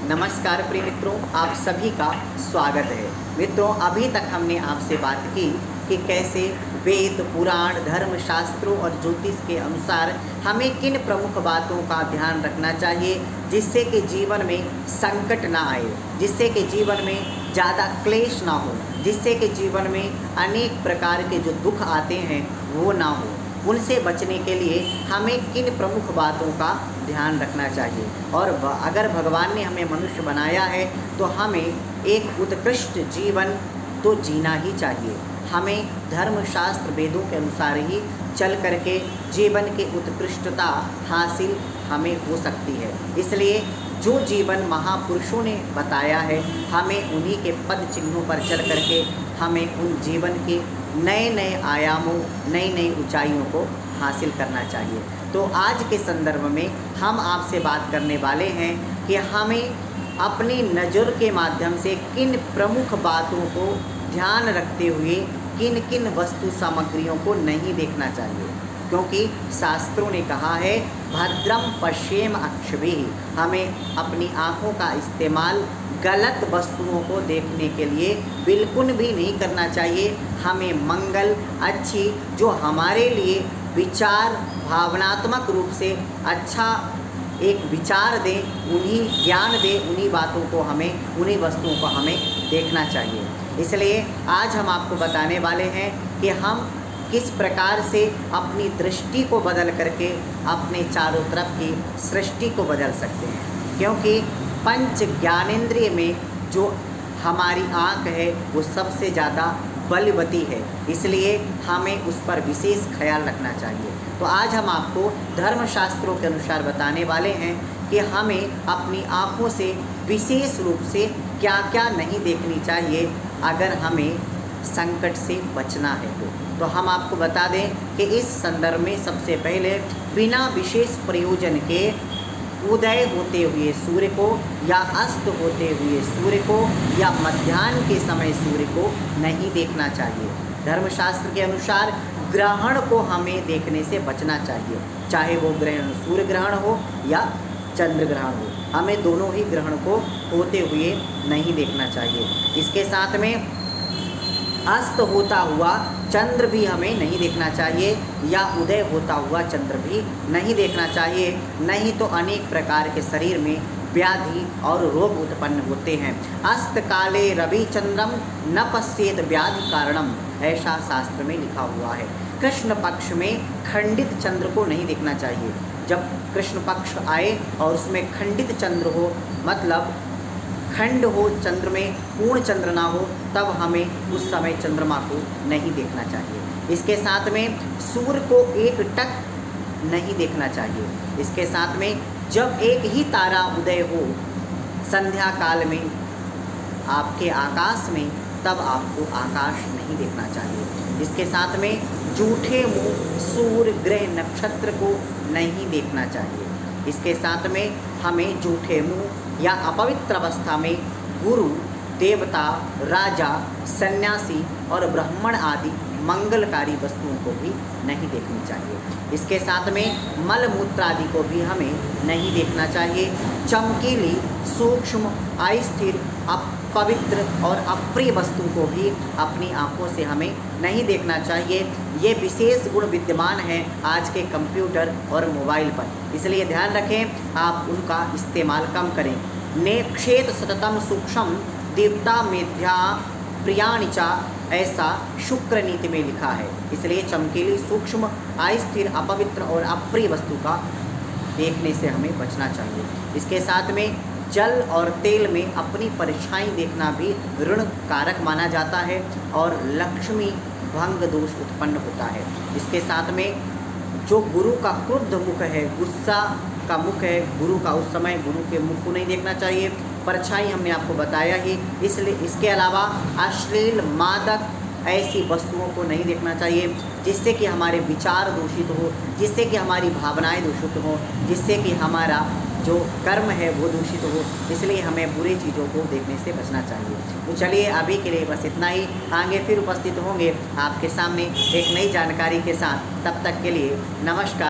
नमस्कार प्रिय मित्रों, आप सभी का स्वागत है। मित्रों, अभी तक हमने आपसे बात की कि कैसे वेद, पुराण, धर्म, शास्त्रों और ज्योतिष के अनुसार हमें किन प्रमुख बातों का ध्यान रखना चाहिए जिससे कि जीवन में संकट ना आए, जिससे कि जीवन में ज़्यादा क्लेश ना हो, जिससे कि जीवन में अनेक प्रकार के जो दुख आते हैं वो ना हो। उनसे बचने के लिए हमें किन प्रमुख बातों का ध्यान रखना चाहिए। और अगर भगवान ने हमें मनुष्य बनाया है तो हमें एक उत्कृष्ट जीवन तो जीना ही चाहिए। हमें धर्मशास्त्र वेदों के अनुसार ही चल करके जीवन की उत्कृष्टता हासिल हमें हो सकती है। इसलिए जो जीवन महापुरुषों ने बताया है, हमें उन्हीं के पद चिन्हों पर चल करके हमें उन जीवन के नए नए आयामों, नई नई ऊंचाइयों को हासिल करना चाहिए। तो आज के संदर्भ में हम आपसे बात करने वाले हैं कि हमें अपनी नज़र के माध्यम से किन प्रमुख बातों को ध्यान रखते हुए किन किन वस्तु सामग्रियों को नहीं देखना चाहिए, क्योंकि शास्त्रों ने कहा है भद्रम पश्येम अक्षभिः। हमें अपनी आँखों का इस्तेमाल गलत वस्तुओं को देखने के लिए बिल्कुल भी नहीं करना चाहिए। हमें मंगल, अच्छी, जो हमारे लिए विचार भावनात्मक रूप से अच्छा एक विचार दें, उन्हीं ज्ञान दें, उन्हीं बातों को हमें, उन्हीं वस्तुओं को हमें देखना चाहिए। इसलिए आज हम आपको बताने वाले हैं कि हम किस प्रकार से अपनी दृष्टि को बदल करके अपने चारों तरफ की सृष्टि को बदल सकते हैं। क्योंकि पंच ज्ञानेंद्रिय में जो हमारी आँख है वो सबसे ज़्यादा बलवती है, इसलिए हमें उस पर विशेष ख्याल रखना चाहिए। तो आज हम आपको धर्मशास्त्रों के अनुसार बताने वाले हैं कि हमें अपनी आँखों से विशेष रूप से क्या क्या नहीं देखनी चाहिए अगर हमें संकट से बचना है। तो हम आपको बता दें कि इस संदर्भ में सबसे पहले बिना विशेष प्रयोजन के उदय होते हुए सूर्य को या अस्त होते हुए सूर्य को या मध्याह्न के समय सूर्य को नहीं देखना चाहिए। धर्मशास्त्र के अनुसार ग्रहण को हमें देखने से बचना चाहिए, चाहे वो ग्रहण सूर्य ग्रहण हो या चंद्र ग्रहण हो, हमें दोनों ही ग्रहण को होते हुए नहीं देखना चाहिए। इसके साथ में अस्त होता हुआ चंद्र भी हमें नहीं देखना चाहिए या उदय होता हुआ चंद्र भी नहीं देखना चाहिए, नहीं तो अनेक प्रकार के शरीर में व्याधि और रोग उत्पन्न होते हैं। अस्त काले रवि चंद्रम न पश्येत व्याधि कारणम, ऐसा शास्त्र में लिखा हुआ है। कृष्ण पक्ष में खंडित चंद्र को नहीं देखना चाहिए। जब कृष्ण पक्ष आए और उसमें खंडित चंद्र हो, मतलब खंड हो चंद्र में, पूर्ण चंद्र ना हो, तब हमें उस समय चंद्रमा को नहीं देखना चाहिए। इसके साथ में सूर्य को एक टक नहीं देखना चाहिए। इसके साथ में जब एक ही तारा उदय हो संध्या काल में आपके आकाश में, तब आपको आकाश नहीं देखना चाहिए। इसके साथ में जूठे मुँह सूर्य, ग्रह, नक्षत्र को नहीं देखना चाहिए। इसके साथ में हमें जूठे मुँह या अपवित्र अवस्था में गुरु, देवता, राजा, सन्यासी और ब्राह्मण आदि मंगलकारी वस्तुओं को भी नहीं देखनी चाहिए। इसके साथ में मल मूत्र आदि को भी हमें नहीं देखना चाहिए। चमकीली, सूक्ष्म, अस्थिर, अपवित्र और अप्रिय वस्तु को भी अपनी आँखों से हमें नहीं देखना चाहिए। ये विशेष गुण विद्यमान है आज के कंप्यूटर और मोबाइल पर, इसलिए ध्यान रखें आप उनका इस्तेमाल कम करें। नेक्षेत सततम सूक्ष्म देवता मेध्या प्रियाणिचा, ऐसा शुक्र नीति में लिखा है। इसलिए चमकीली, सूक्ष्म, अस्थिर, अपवित्र और अप्रिय वस्तु का देखने से हमें बचना चाहिए। इसके साथ में जल और तेल में अपनी परछाई देखना भी ऋण कारक माना जाता है और लक्ष्मी भंग दोष उत्पन्न होता है। इसके साथ में जो गुरु का क्रुद्ध मुख है, गुस्सा का मुख है गुरु का, उस समय गुरु के मुख को नहीं देखना चाहिए। परछाई हमने आपको बताया ही। इसलिए इसके अलावा अश्लील, मादक ऐसी वस्तुओं को नहीं देखना चाहिए जिससे कि हमारे विचार दूषित हो, जिससे कि हमारी भावनाएं दूषित हो, जिससे कि हमारा जो कर्म है वो दूषित हो। इसलिए हमें बुरी चीज़ों को देखने से बचना चाहिए। तो चलिए अभी के लिए बस इतना ही। आगे फिर उपस्थित होंगे आपके सामने एक नई जानकारी के साथ। तब तक के लिए नमस्कार।